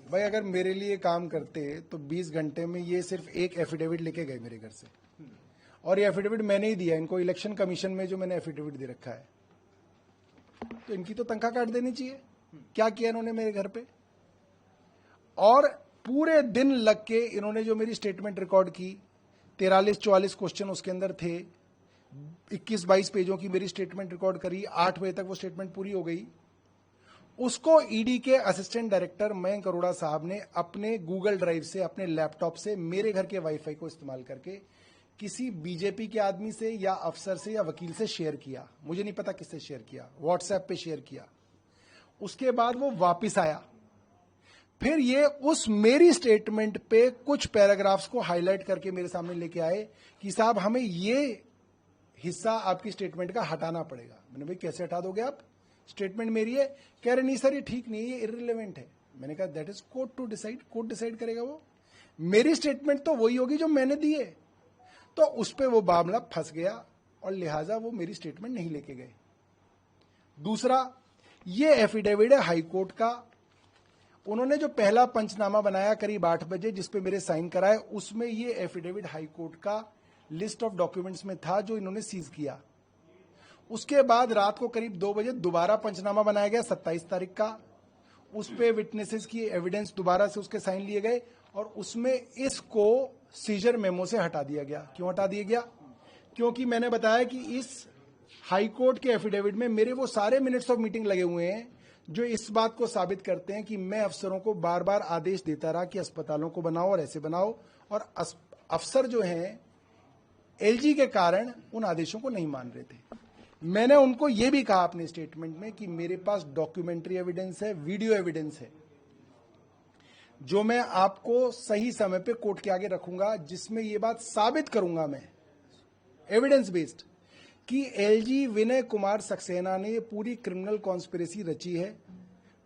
भाई अगर मेरे लिए काम करते तो 20 घंटे में ये सिर्फ एक एफिडेविट लेके गए मेरे घर से, और ये एफिडेविट मैंने ही दिया इनको, इलेक्शन कमीशन में जो मैंने एफिडेविट दे रखा है। तो इनकी तो तनख्वाह काट देनी चाहिए। क्या किया इन्होंने मेरे घर पे? और पूरे दिन लग के इन्होंने जो मेरी स्टेटमेंट रिकॉर्ड की, 43-44 क्वेश्चन उसके अंदर थे, 21-22 पेजों की मेरी स्टेटमेंट रिकॉर्ड करी, 8 बजे तक वो स्टेटमेंट पूरी हो गई। उसको ईडी के असिस्टेंट डायरेक्टर मयंक अरोड़ा साहब ने अपने गूगल ड्राइव से, अपने लैपटॉप से, मेरे घर के वाईफाई को इस्तेमाल करके किसी बीजेपी के आदमी से या अफसर से या वकील से शेयर किया। मुझे नहीं पता किससे शेयर किया, व्हाट्सएप पे शेयर किया। उसके बाद वो वापिस आया, फिर ये उस मेरी स्टेटमेंट पे कुछ पैराग्राफ्स को हाईलाइट करके मेरे सामने लेके आए कि साहब हमें ये हिस्सा आपकी स्टेटमेंट का हटाना पड़ेगा। मैंने भाई कैसे हटा दोगे आप, स्टेटमेंट मेरी है। कह रहे नहीं सर ये ठीक नहीं है, ये इररिलेवेंट है। मैंने कहा that is court to decide, court decide करेगा। वो मेरी स्टेटमेंट तो वही होगी जो मैंने दी है। तो उस पर वो मामला फंस गया और लिहाजा वो मेरी स्टेटमेंट नहीं लेके गए। दूसरा, ये एफिडेविट है हाईकोर्ट का। उन्होंने जो पहला पंचनामा बनाया करीब 8 बजे, जिसपे मेरे साइन कराए, उसमें ये एफिडेविट हाईकोर्ट का लिस्ट ऑफ डॉक्यूमेंट्स में था जो इन्होंने सीज किया। उसके बाद रात को करीब 2 बजे दोबारा पंचनामा बनाया गया 27 तारीख का। उस पे विटनेसेस की एविडेंस दोबारा से उसके साइन लिए गए और उसमें इसको सीजर मेमो से हटा दिया गया। क्यों हटा दिया गया? क्योंकि मैंने बताया कि इस हाईकोर्ट के एफिडेविट में मेरे वो सारे मिनट्स ऑफ मीटिंग लगे हुए हैं जो इस बात को साबित करते हैं कि मैं अफसरों को बार बार आदेश देता रहा कि अस्पतालों को बनाओ और ऐसे बनाओ, और अफसर जो हैं एलजी के कारण उन आदेशों को नहीं मान रहे थे। मैंने उनको यह भी कहा अपने स्टेटमेंट में कि मेरे पास डॉक्यूमेंट्री एविडेंस है, वीडियो एविडेंस है, जो मैं आपको सही समय पे कोर्ट के आगे रखूंगा, जिसमें यह बात साबित करूंगा मैं एविडेंस बेस्ड कि एलजी विनय कुमार सक्सेना ने ये पूरी क्रिमिनल कॉन्स्पिरेसी रची है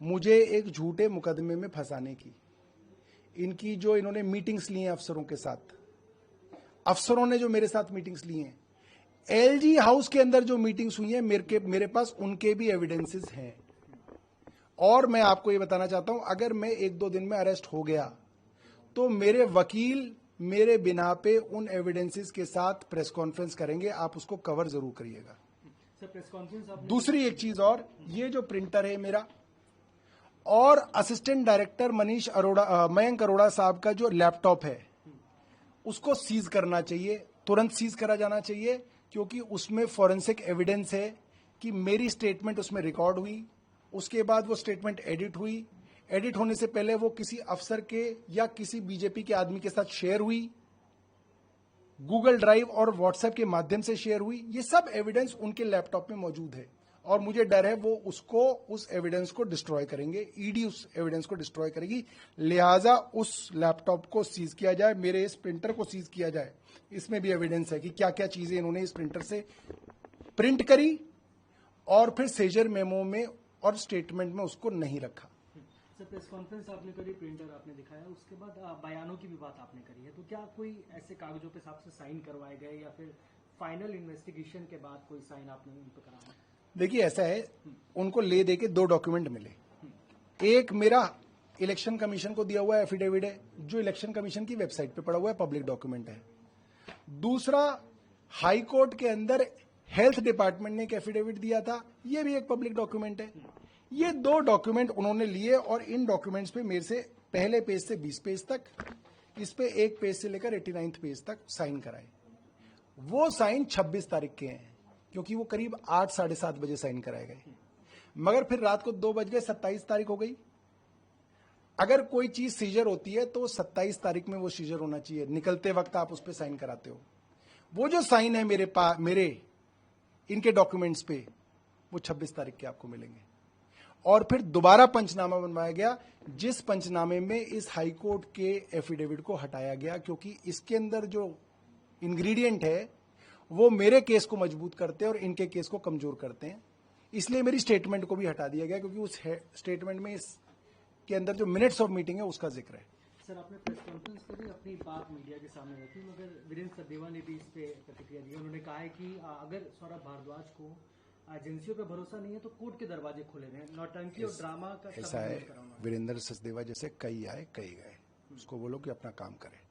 मुझे एक झूठे मुकदमे में फंसाने की। इनकी जो इन्होंने मीटिंग्स ली हैं अफसरों के साथ, अफसरों ने जो मेरे साथ मीटिंग्स ली हैं, एलजी हाउस के अंदर जो मीटिंग्स हुई हैं, मेरे पास उनके भी एविडेंसेस हैं। और मैं आपको ये बताना चाहता हूं, अगर मैं 1-2 दिन में अरेस्ट हो गया तो मेरे वकील मेरे बिना पे उन एविडेंसेस के साथ प्रेस कॉन्फ्रेंस करेंगे, आप उसको कवर जरूर करिएगा। प्रेस कॉन्फ्रेंस दूसरी एक चीज और, ये जो प्रिंटर है मेरा और असिस्टेंट डायरेक्टर मयंक अरोड़ा साहब का जो लैपटॉप है, उसको सीज करना चाहिए, तुरंत सीज करा जाना चाहिए, क्योंकि उसमें फॉरेंसिक एविडेंस है कि मेरी स्टेटमेंट उसमें रिकॉर्ड हुई। उसके बाद वो स्टेटमेंट एडिट हुई, एडिट होने से पहले वो किसी अफसर के या किसी बीजेपी के आदमी के साथ शेयर हुई, गूगल ड्राइव और व्हाट्सएप के माध्यम से शेयर हुई। ये सब एविडेंस उनके लैपटॉप में मौजूद है और मुझे डर है वो उस एविडेंस को डिस्ट्रॉय करेंगे, ईडी उस एविडेंस को डिस्ट्रॉय करेगी। लिहाजा उस लैपटॉप को सीज किया जाए, मेरे इस प्रिंटर को सीज किया जाए। इसमें भी एविडेंस है कि क्या क्या चीजें इन्होंने इस प्रिंटर से प्रिंट करी और फिर सेजर मेमो में और स्टेटमेंट में उसको नहीं रखा। सर, प्रेस कॉन्फ्रेंस आपने करी, प्रिंटर आपने दिखाया, उसके बाद बयानों की भी बात आपने करी है, तो क्या कोई ऐसे कागजों पे आपसे साइन करवाए गए या फिर फाइनल इन्वेस्टिगेशन के बाद कोई साइन आपने उन पर कराया? देखिए ऐसा है, उनको ले दे के 2 डॉक्यूमेंट मिले। एक मेरा इलेक्शन कमीशन को दिया हुआ एफिडेविट है जो इलेक्शन कमीशन की वेबसाइट पे पड़ा हुआ है, पब्लिक डॉक्यूमेंट है। दूसरा, हाई कोर्ट के अंदर हेल्थ डिपार्टमेंट ने एक एफिडेविट दिया था, ये भी एक पब्लिक डॉक्यूमेंट है। ये 2 डॉक्यूमेंट उन्होंने लिए और इन डॉक्यूमेंट्स पे मेरे से पहले पेज से 20 पेज तक, इस पे 1 पेज से लेकर 89 पेज तक साइन कराए। वो साइन 26 तारीख के हैं, क्योंकि वो करीब 8 साढ़े 7 बजे साइन कराए गए। मगर फिर रात को 2 बज गए, 27 तारीख हो गई। अगर कोई चीज सीजर होती है तो 27 तारीख में वो सीजर होना चाहिए, निकलते वक्त आप उस पर साइन कराते हो। वो जो साइन है मेरे इनके डॉक्यूमेंट्स पे, वो 26 तारीख के आपको मिलेंगे। और फिर दोबारा पंचनामा बनवाया गया, जिस पंचनामे में इस हाईकोर्ट के एफिडेविट को हटाया गया, क्योंकि इसके अंदर जो इंग्रेडिएंट है वो मेरे केस को मजबूत करते हैं और इनके केस को कमजोर करते हैं। इसलिए मेरी स्टेटमेंट को भी हटा दिया गया, क्योंकि उस स्टेटमेंट में इसके अंदर जो मिनट्स ऑफ मीटिंग है उसका जिक्र है। सर, आपने प्रेस कॉन्फ्रेंस पर भी अपनी बात मीडिया के सामने रखी, मगर वीरेंद्र सचदेवा ने भी इस पे प्रतिक्रिया दी। उन्होंने कहा है कि अगर सौरभ भारद्वाज को एजेंसियों पे भरोसा नहीं है तो कोर्ट के दरवाजे खुले हुए हैं, नौटंकी और ड्रामा का ऐसा सब है, नहीं कराना। वीरेंद्र सचदेवा जैसे कई आए कई गए, उसको बोलो कि अपना काम करे।